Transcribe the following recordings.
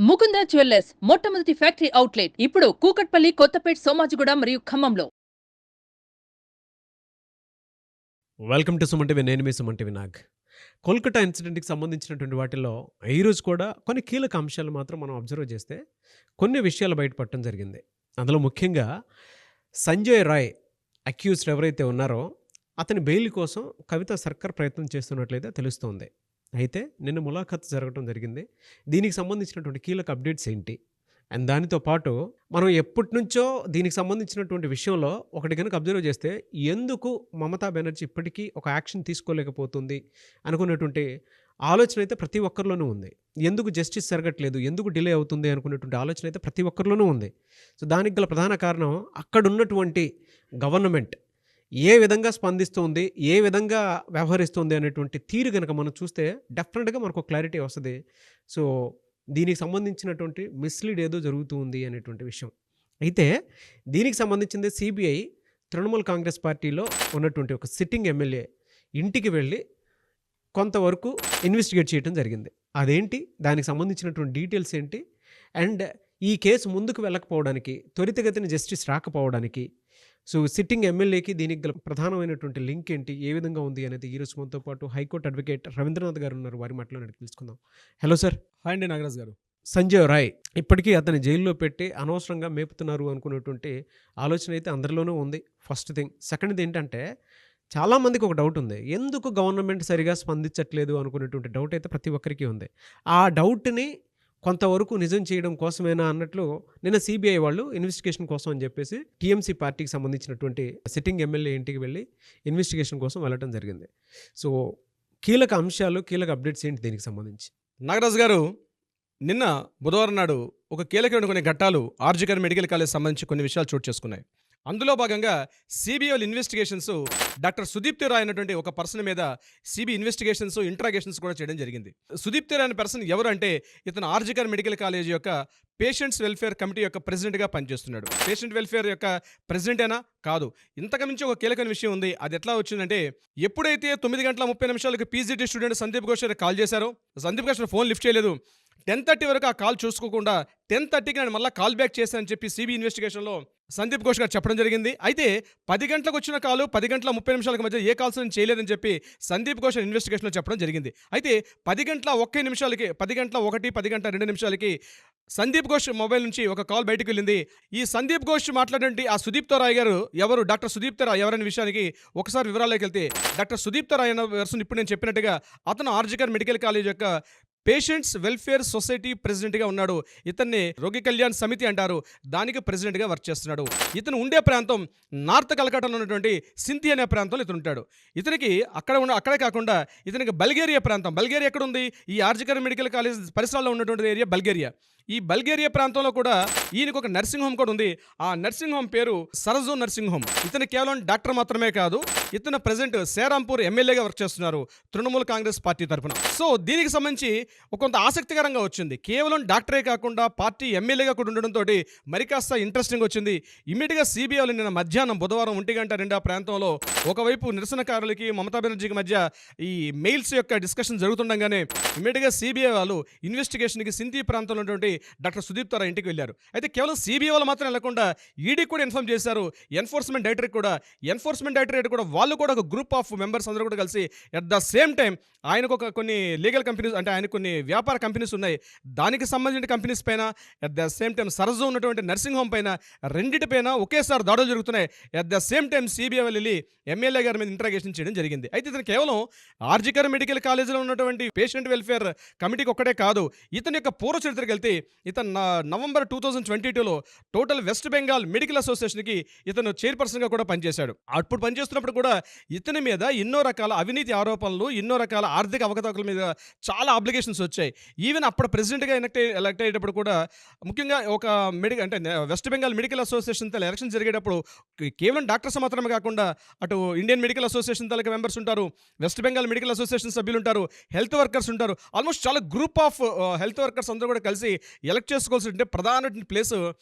Mukunda jewellers మొట్టమొదటి factory outlet ఇప్పుడు కూకట్పల్లి, కొత్తపేట్, సోమాజిగూడ మరియు ఖమ్మంలో. Welcome to Suman TV. నేను మీ సుమన్ టీవీ నాగ్. కోల్కతా ఇన్సిడెంట్కి సంబంధించినటువంటి వాటిల్లో ఈరోజు కూడా కొన్ని కీలక అంశాలు మాత్రం మనం అబ్జర్వ్ చేస్తే కొన్ని విషయాలు బయటపడటం జరిగింది. అందులో ముఖ్యంగా సంజయ్ రాయ్ అక్యూజ్డ్ ఎవరైతే ఉన్నారో అతని బెయిల్ కోసం కవిత సర్కార్ ప్రయత్నం చేస్తున్నట్లయితే తెలుస్తోంది. అయితే నిన్న ములాఖాత్ జరగడం జరిగింది. దీనికి సంబంధించినటువంటి కీలక అప్డేట్స్ ఏంటి అండ్ దానితో పాటు మనం ఎప్పటి నుంచో దీనికి సంబంధించినటువంటి విషయంలో ఒకటి కనుక అబ్జర్వ్ చేస్తే ఎందుకు మమతా బెనర్జీ ఇప్పటికీ ఒక యాక్షన్ తీసుకోలేకపోతుంది అనుకునేటువంటి ఆలోచన అయితే ప్రతి ఒక్కరిలోనూ ఉంది. ఎందుకు జస్టిస్ జరగట్లేదు, ఎందుకు డిలే అవుతుంది అనుకునేటువంటి ఆలోచన అయితే ప్రతి ఒక్కరిలోనూ ఉంది. సో దానికి గల ప్రధాన కారణం అక్కడ ఉన్నటువంటి గవర్నమెంట్ ఏ విధంగా స్పందిస్తుంది, ఏ విధంగా వ్యవహరిస్తుంది అనేటువంటి తీరు కనుక మనం చూస్తే డెఫినెట్గా మనకు క్లారిటీ వస్తుంది. సో దీనికి సంబంధించినటువంటి మిస్లీడ్ ఏదో జరుగుతూ ఉంది అనేటువంటి విషయం. అయితే దీనికి సంబంధించింది సిబిఐ తృణమూల్ కాంగ్రెస్ పార్టీలో ఉన్నటువంటి ఒక సిట్టింగ్ ఎమ్మెల్యే ఇంటికి వెళ్ళి కొంతవరకు ఇన్వెస్టిగేట్ చేయడం జరిగింది. అదేంటి, దానికి సంబంధించినటువంటి డీటెయిల్స్ ఏంటి, అండ్ ఈ కేసు ముందుకు వెళ్ళకపోవడానికి, త్వరితగతిన జస్టిస్ రాకపోవడానికి సో సిట్టింగ్ ఎమ్మెల్యేకి దీనికి గల ప్రధానమైనటువంటి లింక్ ఏంటి, ఏ విధంగా ఉంది అనేది ఈరోజు మనతో పాటు హైకోర్టు అడ్వకేట్ రవీంద్రనాథ్ గారు ఉన్నారు. వారి మాటలో తెలుసుకుందాం. Hello sir. హాయ్ అండి నాగరాజ్ గారు. సంజయ్ రాయ్ ఇప్పటికీ అతని జైల్లో పెట్టి అనవసరంగా మేపుతున్నారు అనుకునేటువంటి ఆలోచన అయితే అందరిలోనూ ఉంది. First thing. సెకండ్ది ఏంటంటే చాలామందికి ఒక డౌట్ ఉంది, ఎందుకు గవర్నమెంట్ సరిగా స్పందించట్లేదు అనుకునేటువంటి డౌట్ అయితే ప్రతి ఒక్కరికి ఉంది. ఆ డౌట్ని కొంతవరకు నిజం చేయడం కోసమేనా అన్నట్లు నిన్న సిబిఐ వాళ్ళు ఇన్వెస్టిగేషన్ కోసం అని చెప్పేసి టీఎంసీ పార్టీకి సంబంధించినటువంటి సిట్టింగ్ ఎమ్మెల్యే ఇంటికి వెళ్ళి ఇన్వెస్టిగేషన్ కోసం వెళ్ళడం జరిగింది. సో కీలక అంశాలు, కీలక అప్డేట్స్ ఏంటి దీనికి సంబంధించి? నాగరాజ్ గారు, నిన్న బుధవారం నాడు ఒక కీలకమైన కొన్ని ఘట్టాలు ఆర్జికర్ మెడికల్ కాలేజ్ సంబంధించి కొన్ని విషయాలు చోటు చేసుకున్నాయి. అందులో భాగంగా CBI investigations doctor Sudipti Roy అనేటువంటి ఒక పర్సన్ మీద సిబిఐ ఇన్వెస్టిగేషన్స్, ఇంట్రాగేషన్స్ కూడా చేయడం జరిగింది. సుదీప్తి రాయ్ అనే పర్సన్ ఎవరు అంటే ఇతను ఆర్జికర్ మెడికల్ కాలేజ్ యొక్క పేషెంట్స్ వెల్ఫేర్ కమిటీ యొక్క ప్రెసిడెంట్గా పనిచేస్తున్నాడు. పేషెంట్ వెల్ఫేర్ యొక్క ప్రెసిడెంటేనా? కాదు. ఇంతకుమించి ఒక కీలకమైన విషయం ఉంది. అది ఎట్లా వచ్చిందంటే, ఎప్పుడైతే 9:30 PGT student Sandeep Ghosh call చేశారో, సందీప్ ఘోష్ ఫోన్ లిఫ్ట్ చేయలేదు. 10:30 వరకు ఆ కాల్ చూసుకోకుండా 10:30కి నేను మళ్ళీ కాల్ బ్యాక్ చేశానని చెప్పి సిబిఐ ఇన్వెస్టిగేషన్లో సందీప్ ఘోష్ గారు చెప్పడం జరిగింది. అయితే 10 గంటలకు వచ్చిన కాలు 10:30 మధ్య ఏ కాల్స్ నేను చేయలేదని చెప్పి సందీప్ ఘోష్ ఇన్వెస్టిగేషన్లో చెప్పడం జరిగింది. అయితే 10:01 10:02 సందీప్ ఘోష్ మొబైల్ నుంచి ఒక కాల్ బయటకు వెళ్ళింది. ఈ సందీప్ ఘోష్ మాట్లాడండి ఆ సుదీప్తో రాయ్ గారు ఎవరు, డాక్టర్ సుదీప్తో రాయ్ ఎవరనే విషయానికి ఒకసారి వివరాల్లోకి వెళ్తే, డాక్టర్ సుదీప్తో రాయ్ అన్న వర్షన్ ఇప్పుడు నేను చెప్పినట్టుగా అతను ఆర్జికర్ మెడికల్ కాలేజ్ యొక్క పేషెంట్స్ వెల్ఫేర్ సొసైటీ ప్రెసిడెంట్గా ఉన్నాడు. ఇతన్ని రోగి కళ్యాణ్ సమితి అంటారు, దానికి ప్రెసిడెంట్గా వర్క్ చేస్తున్నాడు. ఇతను ఉండే ప్రాంతం నార్త్ కలకటాలో ఉన్నటువంటి సింథి అనే ప్రాంతంలో ఇతను ఉంటాడు. ఇతనికి అక్కడే కాకుండా ఇతనికి బల్గేరియా ప్రాంతం, బల్గేరియా ఎక్కడ ఉంది, ఈ ఆర్జికర్ మెడికల్ కాలేజ్ పరిసరాల్లో ఉన్నటువంటి ఏరియా బల్గేరియా. ఈ బల్గేరియా ప్రాంతంలో కూడా ఈయనకు ఒక నర్సింగ్ హోమ్ కూడా ఉంది. ఆ నర్సింగ్ హోమ్ పేరు సరజో నర్సింగ్ హోమ్. ఇతను కేవలం డాక్టర్ మాత్రమే కాదు, ఇతను ప్రెసిడెంట్ శ్రీరాంపూర్ ఎమ్మెల్యేగా వర్క్ చేస్తున్నారు తృణమూల్ కాంగ్రెస్ పార్టీ తరఫున. సో దీనికి సంబంధించి కొంత ఆసక్తికరంగా వచ్చింది. కేవలం డాక్టరే కాకుండా పార్టీ ఎమ్మెల్యేగా కూడా ఉండడంతో మరి కాస్త ఇంట్రెస్టింగ్ వచ్చింది. ఇమ్మీడియట్గా సిబిఐ నిన్న మధ్యాహ్నం బుధవారం 1:02 ప్రాంతంలో ఒకవైపు నిరసనకారులకి మమతా బెనర్జీకి మధ్య ఈ మెయిల్స్ యొక్క డిస్కషన్ జరుగుతుండగానే ఇమ్మీడియట్గా సిబిఐ వాళ్ళు ఇన్వెస్టిగేషన్కి సింథి ప్రాంతంలో ఉన్నటువంటి డాక్టర్ సుదీప్ తారా ఇంటికి వెళ్ళారు. అయితే కేవలం సిబిఐ వాళ్ళు మాత్రం వెళ్లకుండా ఈడీ కూడా ఇన్ఫార్మ్ చేశారు, ఎన్ఫోర్స్మెంట్ డైరెక్టరేట్ కూడా వాళ్ళు కూడా ఒక గ్రూప్ ఆఫ్ మెంబర్స్ అందరూ కూడా కలిసి అట్ ద సేమ్ టైం ఆయనకు కొన్ని లీగల్ కంపెనీస్ అంటే ఆయన కొన్ని వ్యాపార కంపెనీస్ ఉన్నాయి, దానికి సంబంధించిన కంపెనీస్ పైన అట్ ద సేమ్ టైం సరజు ఉన్నటువంటి నర్సింగ్ హోమ్ పైన రెండింటిపైన ఒకేసారి దాడులు జరుగుతున్నాయి. At the same time CBI వెళ్ళి ఎమ్మెల్యే గారి మీద ఇంట్రాగేషన్ చేయడం జరిగింది. అయితే ఇతను కేవలం ఆర్జికర్ మెడికల్ కాలేజీలో ఉన్నటువంటి పేషెంట్ వెల్ఫేర్ కమిటీకి ఒక్కటే కాదు, ఇతని యొక్క పూర్వ చరిత్రకి వెళ్తే ఇతను నవంబర్ 2022లో టోటల్ వెస్ట్ బెంగాల్ మెడికల్ అసోసియేషన్కి ఇతను చైర్పర్సన్గా కూడా పనిచేశాడు. అప్పుడు పనిచేస్తున్నప్పుడు కూడా ఇతని మీద ఎన్నో రకాల అవినీతి ఆరోపణలు, ఎన్నో రకాల ఆర్థిక అవకతవకల మీద చాలా అప్లికేషన్స్ వచ్చాయి. ఈవెన్ అప్పుడు ప్రెసిడెంట్గా ఎలక్ట్ అయ్యేటప్పుడు కూడా ముఖ్యంగా ఒక వెస్ట్ బెంగాల్ మెడికల్ అసోసియేషన్ తల ఎలక్షన్ జరిగేటప్పుడు కేవలం డాక్టర్స్ మాత్రమే కాకుండా అటు ఇండియన్ మెడికల్ అసోసియేషన్ తలకి మెంబర్స్ ఉంటారు, వెస్ట్ బెంగాల్ మెడికల్ అసోసియేషన్ సభ్యులు ఉంటారు, హెల్త్ వర్కర్స్ ఉంటారు, ఆల్మోస్ట్ చాలా గ్రూప్ ఆఫ్ హెల్త్ వర్కర్స్ అందరూ కూడా కలిసి ఎలక్ట్ చేసుకోవాల్సి ప్రధాన place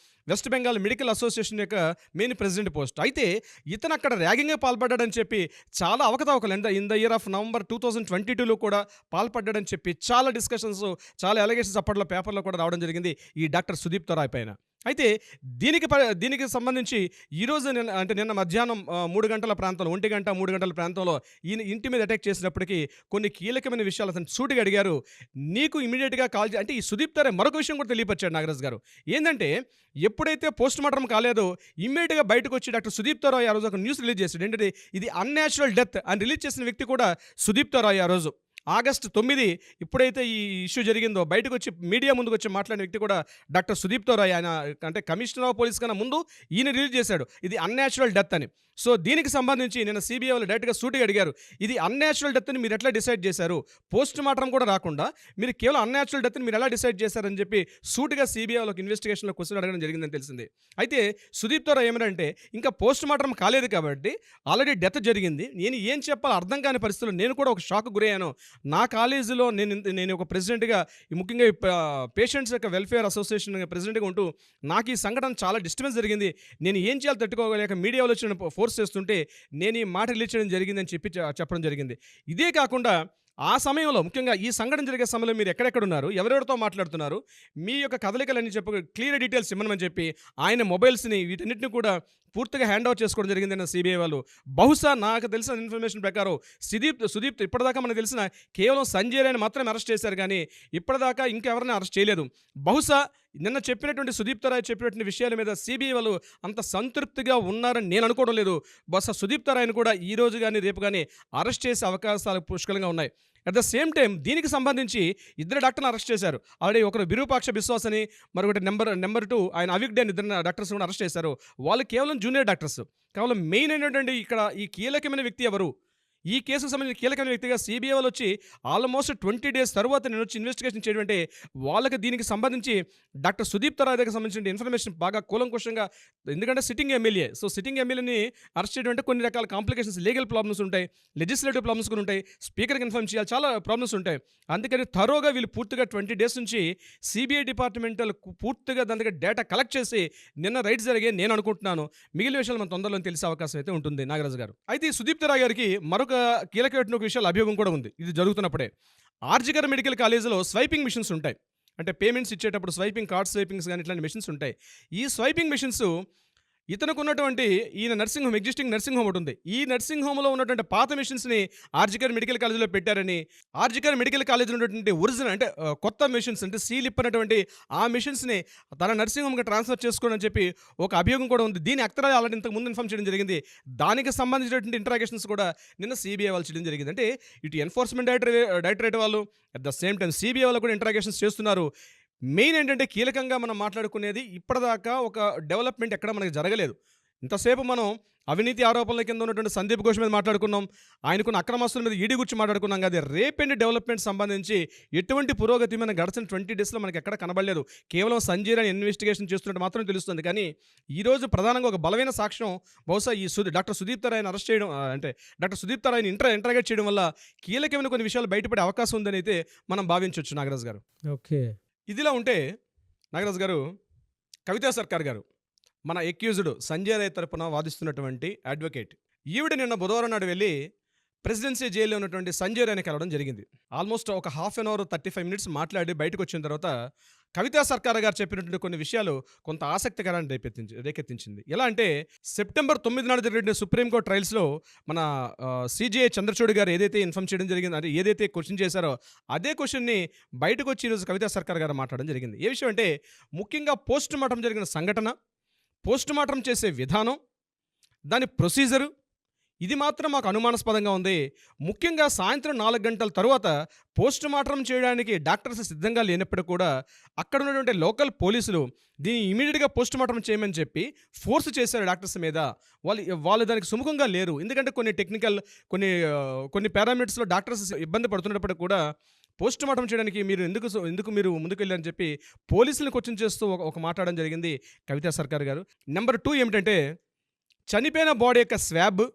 West Bengal medical association యొక్క మెయిన్ ప్రెసిడెంట్ పోస్ట్. అయితే ఇతను అక్కడ ర్యాగింగ్గా పాల్పడ్డాడని చెప్పి చాలా అవకతవకలు in the year of November 2022లో కూడా పాల్పడ్డాడని చెప్పి చాలా డిస్కషన్స్, చాలా అలిగేషన్స్ అప్పట్లో పేపర్లో కూడా రావడం జరిగింది ఈ డాక్టర్ సుదీప్ తరాయ్ పైన. అయితే దీనికి సంబంధించి ఈరోజు నిన్న మధ్యాహ్నం 3 గంటల ప్రాంతంలో 1 గంట 3 గంటల ప్రాంతంలో ఈయన ఇంటి మీద అటాక్ చేసినప్పటికీ కొన్ని కీలకమైన విషయాలు అతను సూటిగా అడిగారు. నీకు ఇమీడియట్గా కాల్ అంటే ఈ సుదీప్ తరాయ్ మరొక విషయం కూడా తెలియపరిచాడు నాగరాజ్ గారు. ఏంటంటే ఎప్పుడైతే పోస్ట్ మార్టం కాలేదో ఇమ్మీడియట్గా బయటకు వచ్చి డాక్టర్ సుదీప్ తరాయ్ ఆ రోజు ఒక న్యూస్ రిలీజ్ చేశాడు. ఏంటంటే ఇది అన్యాచురల్ డెత్ అని రిలీజ్ చేసిన వ్యక్తి కూడా సుదీప్ తరాయ్. ఆ రోజు ఆగస్టు 9 ఎప్పుడైతే ఈ ఇష్యూ జరిగిందో బయటకు వచ్చి మీడియా ముందుకు వచ్చి మాట్లాడిన వ్యక్తి కూడా డాక్టర్ సుదీప్ తరాయ్. ఆయన అంటే కమిషనర్ ఆఫ్ పోలీస్ కన్నా ముందు ఈయన రిలీజ్ చేశాడు ఇది అన్యాచురల్ డెత్ అని. సో దీనికి సంబంధించి నేను సిబిఐ వాళ్ళు డైరెక్ట్గా సూటిగా అడిగారు, ఇది అన్యాచురల్ డెత్ అని మీరు ఎట్లా డిసైడ్ చేశారు? పోస్ట్ మార్టం కూడా రాకుండా మీరు కేవలం అన్యాచురల్ డెత్ అని మీరు ఎలా డిసైడ్ చేశారని చెప్పి సూటిగా సిబిఐ వాళ్ళకి ఇన్వెస్టిగేషన్లో క్వశ్చన్ అడగడం జరిగిందని తెలిసింది. అయితే సుదీప్ తరాయ్ ఏమంటే ఇంకా పోస్ట్ మార్టం కాలేదు కాబట్టి ఆల్రెడీ డెత్ జరిగింది, నేను ఏం చెప్పాలో అర్థం కాని పరిస్థితుల్లో నేను కూడా ఒక షాక్ గురయ్యాను. నా కాలేజీలో నేను ఒక ప్రెసిడెంట్గా ముఖ్యంగా పేషెంట్స్ యొక్క వెల్ఫేర్ అసోసియేషన్ ప్రెసిడెంట్గా ఉంటూ నాకు ఈ సంఘటన చాలా డిస్టర్బెన్స్ జరిగింది. నేను ఏం చేయాలో తట్టుకోగలేక మీడియాలో వచ్చిన ఫోర్స్ చేస్తుంటే నేను ఈ మాట రిలీజ్ చేయడం జరిగిందని చెప్పడం జరిగింది. ఇదే కాకుండా ఆ సమయంలో ముఖ్యంగా ఈ సంఘటన జరిగే సమయంలో మీరు ఎక్కడెక్కడ ఉన్నారు, ఎవరెవరితో మాట్లాడుతున్నారు, మీ యొక్క కదలికలన్నీ క్లియర్ డీటెయిల్స్ ఇమ్మని చెప్పి ఆయన మొబైల్స్ని వీటన్నిటిని కూడా పూర్తిగా హ్యాండ్ ఓవర్ చేసుకోవడం జరిగిందన్న సిబిఐ వాళ్ళు. బహుశా నాకు తెలిసిన ఇన్ఫర్మేషన్ ప్రకారం సుదీప్ ఇప్పటిదాకా మనకు తెలిసిన కేవలం సంజయ్ రాయ్ని మాత్రమే అరెస్ట్ చేశారు కానీ ఇప్పటిదాకా ఇంకెవరిని అరెస్ట్ చేయలేదు. బహుశా నిన్న చెప్పినటువంటి సుదీప్ తరాయ్ చెప్పినటువంటి విషయాల మీద సిబిఐ వాళ్ళు అంత సంతృప్తిగా ఉన్నారని నేను అనుకోవడం లేదు. బహుశా సుదీప్ తరాయ్ని కూడా ఈ రోజు కానీ రేపు కానీ అరెస్ట్ చేసే అవకాశాలు పుష్కలంగా ఉన్నాయి. అట్ ద సేమ్ టైం దీనికి సంబంధించి 2 డాక్టర్ని అరెస్ట్ చేశారు. ఆల్రెడీ ఒకరు విరూపాక్ష బిశ్వాస్ అని, మరొకటి నెంబర్ 2 ఆయన అవిగ్డే అని 2 డాక్టర్స్ కూడా అరెస్ట్ చేశారు. వాళ్ళు కేవలం జూనియర్ డాక్టర్స్. కేవలం మెయిన్ ఏంటంటే ఇక్కడ ఈ కీలకమైన వ్యక్తి ఎవరు, ఈ కేసుకు సంబంధించిన కీలకమైన వ్యక్తిగా సిబిఐ వాళ్ళు వచ్చి ఆల్మోస్ట్ 20 days తర్వాత నేను వచ్చి ఇన్వెస్టిగేషన్ చేయడం అంటే వాళ్ళకి దీనికి సంబంధించి డాక్టర్ సుదీప్ తరాయ్ దగ్గర సంబంధించిన ఇన్ఫర్మేషన్ బాగా కూలంకుషంగా, ఎందుకంటే సిట్టింగ్ ఎమ్మెల్యే, సో సిట్టింగ్ ఎమ్మెల్యేని అరెస్ట్ చేయడం అంటే కొన్ని రకాల కాంప్లికేషన్స్, లీగల్ ప్రాబ్లమ్స్ ఉంటాయి, లెజిస్లేటివ్ ప్రాబ్లమ్స్ కూడా ఉంటాయి, స్పీకర్కి ఇన్ఫార్మ్ చేయాలి, చాలా ప్రాబ్లమ్స్ ఉంటాయి. అందుకని థరోగా వీళ్ళు పూర్తిగా 20 days నుంచి సిబిఐ డిపార్ట్మెంట్ పూర్తిగా దాని దగ్గర డేటా కలెక్ట్ చేసి నిన్న రైట్స్ జరిగే నేను అనుకుంటున్నాను. మిగిలిన విషయాలు మన తొందరలో తెలిసే అవకాశం అయితే ఉంటుంది నాగరాజు గారు. అయితే ఈ సుదీప్ తరాయ్ గారికి మరొక కీలకమైన ఒక విషయాలు అభియోగం కూడా ఉంది. ఇది జరుగుతున్నప్పుడే ఆర్జికర్ మెడికల్ కాలేజీలో స్వైపింగ్ మిషన్స్ ఉంటాయి. అంటే పేమెంట్స్ ఇచ్చేటప్పుడు స్వైపింగ్ కార్డ్ స్వైపింగ్స్ కానీ ఇట్లాంటి మిషన్స్ ఉంటాయి. ఈ స్వైపింగ్ మిషన్స్ ఇతనికి ఉన్నటువంటి ఈయన nursing home, existing nursing home ఉంటుంది. ఈ నర్సింగ్ హోమ్లో ఉన్నటువంటి పాత మిషన్స్ని ఆర్జికర్ మెడికల్ కాలేజీలో పెట్టారని, ఆర్జికర్ మెడికల్ కాలేజీలో ఉన్నటువంటి ఒరిజినల్ అంటే కొత్త మిషన్స్ అంటే సీల్ ఇప్పనటువంటి ఆ మిషన్స్ని తన నర్సింగ్ హోమ్కి ట్రాన్స్ఫర్ చేసుకోవడం చెప్పి ఒక అభియోగం కూడా ఉంది. దీని అక్తరా ఆల్రెడీ ఇంతకు ముందు ఇన్ఫార్మ్ చేయడం జరిగింది. దానికి సంబంధించినటువంటి ఇంటరాగేషన్స్ కూడా నిన్న సిబిఐ వాళ్ళు చేయడం జరిగింది. అంటే ఇటు ఎన్ఫోర్స్మెంట్ డైరెక్టరేట్ వాళ్ళు at the same time CBI వాళ్ళు కూడా ఇంటరాగేషన్స్ చేస్తున్నారు. మెయిన్ ఏంటంటే కీలకంగా మనం మాట్లాడుకునేది ఇప్పటిదాకా ఒక డెవలప్మెంట్ ఎక్కడ మనకి జరగలేదు. ఇంతసేపు మనం అవినీతి ఆరోపణల కింద ఉన్నటువంటి సందీప్ ఘోష్ మీద మాట్లాడుకున్నాం, ఆయనకున్న అక్రమాస్తుల మీద ఈడీ గురించి మాట్లాడుకున్నాం. కదా రేపెండి డెవలప్మెంట్ సంబంధించి ఎటువంటి పురోగతి మన గడిచిన 20 daysలో మనకి ఎక్కడ కనబడలేదు. కేవలం సంజయ్ రాయ్ ఇన్వెస్టిగేషన్ చేస్తున్నట్టు మాత్రం తెలుస్తుంది. కానీ ఈరోజు ప్రధానంగా ఒక బలమైన సాక్ష్యం బహుశా ఈ డాక్టర్ సుదీప్ తరాయ్ని అరెస్ట్ చేయడం, అంటే డాక్టర్ సుదీప్ తరాయ్ని ఇంటరాగేట్ చేయడం వల్ల కీలకమైన కొన్ని విషయాలు బయటపడే అవకాశం ఉందని అయితే మనం భావించవచ్చు నాగరాజు గారు. ఓకే, ఇదిలా ఉంటే నాగరాజు గారు, కవితా సర్కార్ గారు మన ఎక్యూజ్డ్ సంజయ్ రాయ్ తరపున వాదిస్తున్నటువంటి అడ్వకేట్, ఈవిడ నిన్న బుధవారం నాడు వెళ్ళి ప్రెసిడెన్సీ జైల్లో ఉన్నటువంటి సంజయ్ రాయ్ని కలవడం జరిగింది. ఆల్మోస్ట్ ఒక 1/2 hour 35 minutes మాట్లాడి బయటకు వచ్చిన తర్వాత కవితా సర్కార్ గారు చెప్పినటువంటి కొన్ని విషయాలు కొంత ఆసక్తికరాన్ని రేకెత్తించింది. ఎలా అంటే సెప్టెంబర్ 9 నాడు జరిగిన సుప్రీంకోర్టు ట్రయల్స్లో మన సిజేఐ చంద్రచూడ్ గారు ఏదైతే ఇన్ఫార్మ్ చేయడం జరిగిందో, అంటే ఏదైతే క్వశ్చన్ చేశారో అదే క్వశ్చన్ని బయటకు వచ్చి ఈరోజు కవితా సర్కార్ గారు మాట్లాడడం జరిగింది. ఏ విషయం అంటే ముఖ్యంగా పోస్ట్ మార్టం జరిగిన సంఘటన, పోస్ట్ మార్టం చేసే విధానం, దాని ప్రొసీజరు, ఇది మాత్రం మాకు అనుమానాస్పదంగా ఉంది. ముఖ్యంగా సాయంత్రం 4 గంటల తర్వాత పోస్ట్ మార్టం చేయడానికి డాక్టర్స్ సిద్ధంగా లేనప్పుడు కూడా అక్కడ ఉన్నటువంటి లోకల్ పోలీసులు దీన్ని ఇమీడియట్గా పోస్ట్ మార్టం చేయమని చెప్పి ఫోర్స్ చేశారు డాక్టర్స్ మీద. వాళ్ళు దానికి సుముఖంగా లేరు. ఎందుకంటే కొన్ని టెక్నికల్ కొన్ని పారామీటర్స్లో డాక్టర్స్ ఇబ్బంది పడుతున్నప్పుడు కూడా పోస్ట్ మార్టం చేయడానికి ఎందుకు మీరు ముందుకు వెళ్ళారని చెప్పి పోలీసులను క్వశ్చన్ చేస్తూ ఒక మాట్లాడడం జరిగింది కవితా సర్కార్ గారు. నెంబర్ 2 ఏమిటంటే చనిపోయిన బాడీ యొక్క స్వాబ్,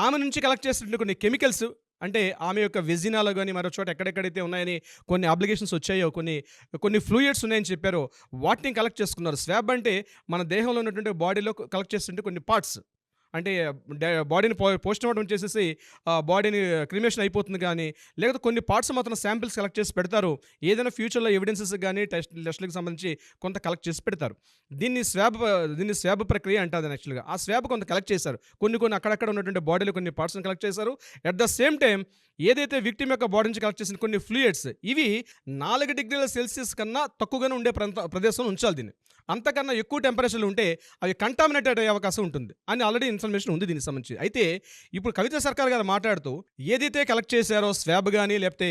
ఆమె నుంచి కలెక్ట్ చేసినటువంటి కొన్ని కెమికల్స్, అంటే ఆమె యొక్క వెజినాలో కానీ మరో చోట ఎక్కడెక్కడైతే ఉన్నాయని కొన్ని అప్లికేషన్స్ వచ్చాయో కొన్ని ఫ్లూయిడ్స్ ఉన్నాయని చెప్పారో వాటిని కలెక్ట్ చేసుకున్నారు. స్వాబ్ అంటే మన దేహంలో ఉన్నటువంటి బాడీలో కలెక్ట్ చేస్తుంటే కొన్ని పార్ట్స్ అంటే బాడీని పోస్ట్ మార్టం చేసేసి బాడీని క్రిమేషన్ అయిపోతుంది కానీ లేకపోతే కొన్ని పార్ట్స్ మాత్రం శాంపిల్స్ కలెక్ట్ చేసి పెడతారు. ఏదైనా ఫ్యూచర్లో ఎవిడెన్సెస్ కానీ టెస్ట్లకు సంబంధించి కొంత కలెక్ట్ చేసి పెడతారు. దీన్ని స్వాబ్ ప్రక్రియ అంటారు యాక్చువల్గా. ఆ స్వాబ్ కొంత కలెక్ట్ చేశారు. కొన్ని అక్కడక్కడ ఉన్నటువంటి బాడీలో కొన్ని పార్ట్స్ని కలెక్ట్ చేశారు. అట్ ద సేమ్ టైం ఏదైతే విక్టిమ్ యొక్క బాడీ నుంచి కలెక్ట్ చేసిన కొన్ని ఫ్లూయిడ్స్ ఇవి 4 డిగ్రీల సెల్సియస్ కన్నా తక్కువగానే ఉండే ప్రదేశంలో ఉంచాలి. దీన్ని అంతకన్నా ఎక్కువ టెంపరేచర్లు ఉంటే అవి కంటామినేటెడ్ అయ్యే అవకాశం ఉంటుంది అని ఆల్రెడీ ఇన్ఫర్మేషన్ ఉంది దీనికి సంబంధించి. అయితే ఇప్పుడు కవిత సర్కార్ గారు మాట్లాడుతూ ఏదైతే కలెక్ట్ చేశారో స్వాబ్ కానీ లేకపోతే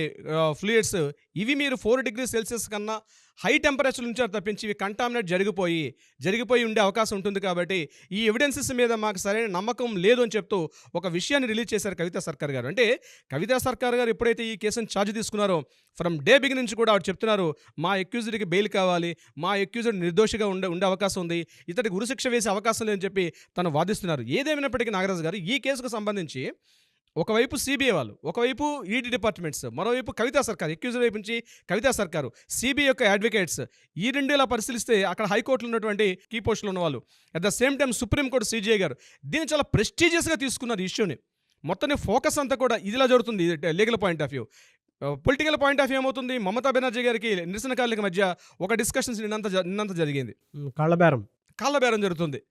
ఫ్లూయిడ్స్ ఇవి మీరు 4 డిగ్రీ సెల్సియస్ కన్నా హై టెంపరేచర్ ఉంచారు తప్పించి ఇవి కంటామినేట్ జరిగిపోయి ఉండే అవకాశం ఉంటుంది. కాబట్టి ఈ ఎవిడెన్సెస్ మీద మాకు సరైన నమ్మకం లేదు అని చెప్తూ ఒక విషయాన్ని రిలీజ్ చేశారు కవిత సర్కార్ గారు. అంటే కవిత సర్కార్ గారు ఎప్పుడైతే ఈ కేసును ఛార్జ్ తీసుకున్నారో ఫ్రమ్ డే బిగిన్ నుంచి కూడా ఆవిడ చెప్తున్నారు మా ఎక్యూజ్డ్కి బెయిల్ కావాలి, మా ఎక్యూజ్డ్ నిర్దోషిగా ఉండే అవకాశం ఉంది, ఇతడికి ఉరిశిక్ష వేసే అవకాశం లేదని చెప్పి తను వాదిస్తున్నారు. ఏదేమైనప్పటికీ నాగరాజు గారు ఈ కేసుకు సంబంధించి ఒకవైపు సిబిఐ వాళ్ళు, ఒకవైపు ఈడీ డిపార్ట్మెంట్స్, మరోవైపు కవితా సర్కార్ ఎక్యూజ్డ్ వైపు నుంచి కవితా సర్కారు, సిబిఐ యొక్క అడ్వకేట్స్ ఈ రెండు ఇలా పరిశీలిస్తే అక్కడ హైకోర్టులో ఉన్నటువంటి కీ పోస్టులు ఉన్న వాళ్ళు, at the same time supreme court CGI గారు దీన్ని చాలా ప్రెస్టీజియస్గా తీసుకున్నారు. ఈ ఇష్యూని మొత్తం ఫోకస్ అంతా కూడా ఇదిలా జరుగుతుంది. Legal point of view, political point of view ఏమవుతుంది, మమతా బెనర్జీ గారికి నిరసనకారులకి మధ్య ఒక డిస్కషన్స్ నిన్నంత జరిగింది. కాళ్ళబేరం జరుగుతుంది.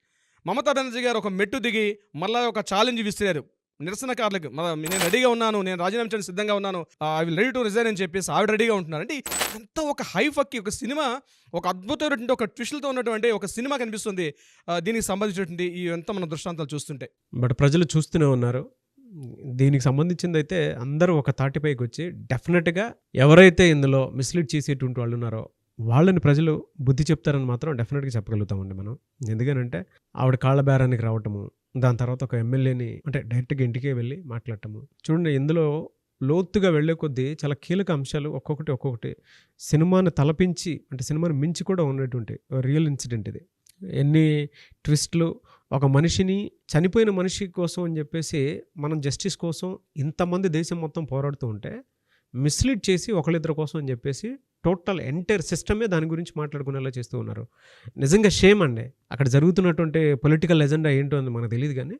మమతా బెనర్జీ గారు ఒక మెట్టు దిగి మళ్ళీ ఒక ఛాలెంజ్ విసిరారు నిరసనకారులకు. నేను రెడీగా ఉన్నాను, నేను రాజీనామా చేయడానికి సిద్ధంగా ఉన్నాను, I will ready to resign అని చెప్పేసి ఆవిడ రెడీగా ఉంటున్నారు. అంటే ఎంత ఒక హై ఫక్కి ఒక సినిమా, ఒక అద్భుతమైనటువంటి ఒక ట్విస్టులతో ఉన్నటువంటి ఒక సినిమా కనిపిస్తుంది దీనికి సంబంధించినటువంటి ఈ ఎంత మన దృష్టాంతాలు చూస్తుంటే. బట్ ప్రజలు చూస్తూనే ఉన్నారు. దీనికి సంబంధించింది అయితే అందరూ ఒక తాటిపైకి వచ్చి డెఫినెట్గా ఎవరైతే ఇందులో మిస్లీడ్ చేసేటువంటి వాళ్ళు ఉన్నారో వాళ్ళని ప్రజలు బుద్ధి చెప్తారని మాత్రం డెఫినెట్గా చెప్పగలుగుతామండి మనం. ఎందుకనంటే ఆవిడ కాళ్ళ బేరానికి రావటము, దాని తర్వాత ఒక ఎమ్మెల్యేని అంటే డైరెక్ట్గా ఇంటికే వెళ్ళి మాట్లాడటము. చూడండి, ఇందులో లోతుగా వెళ్ళే కొద్దీ చాలా కీలక అంశాలు ఒక్కొక్కటి సినిమాని తలపించి అంటే సినిమాని మించి కూడా ఉన్నటువంటి రియల్ ఇన్సిడెంట్ ఇది. ఎన్ని ట్విస్ట్లు, ఒక మనిషిని చనిపోయిన మనిషి కోసం అని చెప్పేసి మనం జస్టిస్ కోసం ఇంతమంది దేశం మొత్తం పోరాడుతూ ఉంటే మిస్లీడ్ చేసి ఒకళ్ళిద్దరి కోసం అని చెప్పేసి టోటల్ ఎంటైర్ సిస్టమే దాని గురించి మాట్లాడుకునేలా చేస్తూ ఉన్నారు. నిజంగా షేమ్ అండి. అక్కడ జరుగుతున్నటువంటి పొలిటికల్ ఎజెండా ఏంటో అని మనకు తెలియదు, కానీ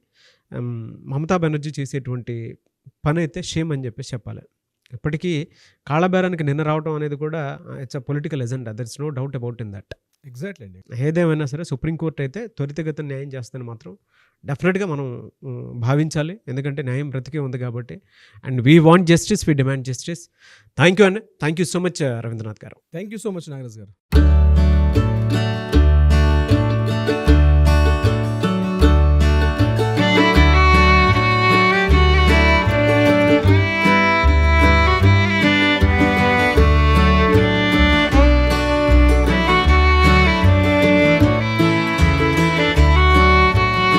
మమతా బెనర్జీ చేసేటువంటి పని అయితే షేమ్ అని చెప్పేసి చెప్పాలి. ఇప్పటికీ కాళ్ళబేరానికి నిన్న రావడం అనేది కూడా it's a political agenda, there is no doubt about in that. Exactly అండి. ఏదేమైనా సరే సుప్రీంకోర్టు అయితే త్వరితగతిన న్యాయం చేస్తుందని మాత్రం డెఫినెట్గా మనం భావించాలి. ఎందుకంటే న్యాయం బ్రతికే ఉంది కాబట్టి. And we want justice, we demand justice. Thank you అండి. Thank you so much Ravindranath garu. Thank you so much Nagaraj గారు.